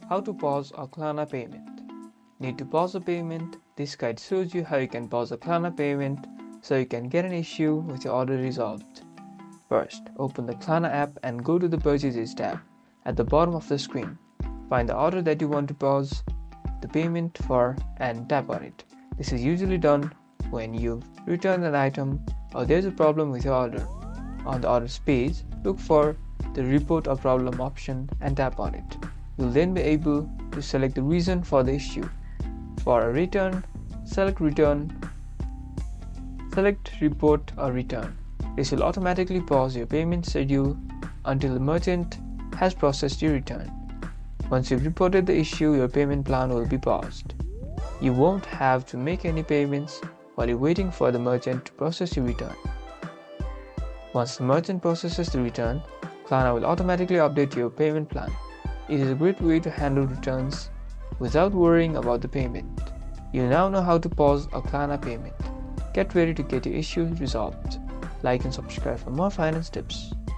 How to pause a Klarna payment. Need to pause a payment? This guide shows you how you can pause a Klarna payment so you can get an issue with your order resolved. First, open the Klarna app and go to the Purchases tab at the bottom of the screen. Find the order that you want to pause the payment for and tap on it. This is usually done when you've returned an item or there's a problem with your order. On the orders page, look for the Report a Problem option and tap on it. You'll then be able to select the reason for the issue. For a return, select Report a Return. This will automatically pause your payment schedule until the merchant has processed your return. Once you've reported the issue, your payment plan will be paused. You won't have to make any payments while you're waiting for the merchant to process your return. Once the merchant processes the return, Klarna will automatically update your payment plan. It is a great way to handle returns without worrying about the payment. You now know how to pause a Klarna payment. Get ready to get your issues resolved. Like and subscribe for more finance tips.